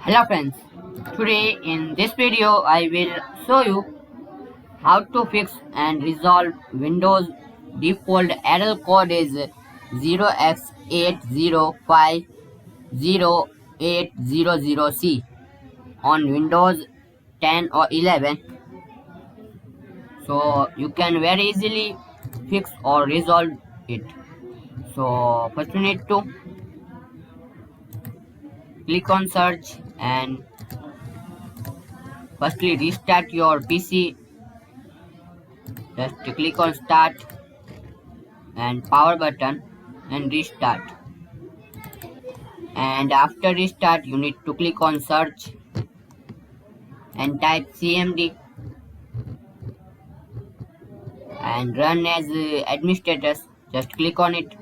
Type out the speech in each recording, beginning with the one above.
Hello friends, today in this video I will show you how to fix and resolve Windows default error code is 0x8050800c on Windows 10 or 11. So you can very easily fix or resolve it. So first you need to click on search and firstly restart your PC. Just click on start and power button and restart, and after restart you need to click on search and type cmd and run as administrators. Just click on it.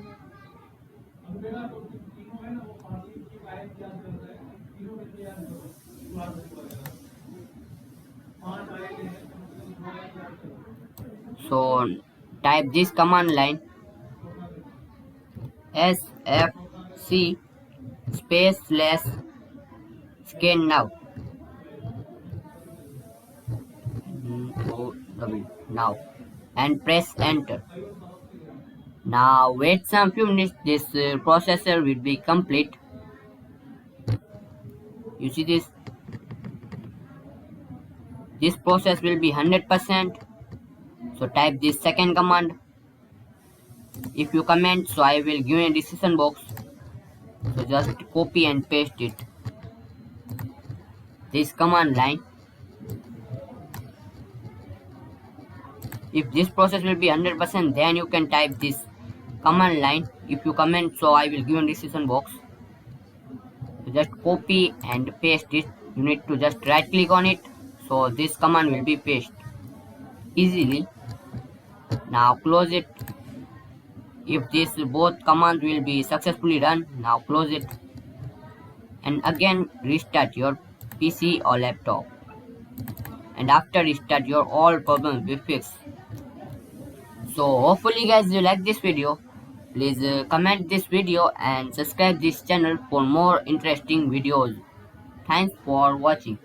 So type this command line sfc space slash scan now. Now and press enter. Now wait some few minutes, this processor will be complete. You see this process will be 100%. So type this second command. If you comment, so I will give you a decision box. So just copy and paste it. This command line. If this process will be 100%, then you can type this command line. If you comment, so I will give you a decision box. So just copy and paste it. You need to just right click on it. So this command will be pasted easily. Now close it. If this both commands will be successfully run, now close it and again restart your PC or laptop, and after restart your all problems will be fixed. So hopefully guys you like this video. Please comment this video and subscribe this channel for more interesting videos. Thanks for watching.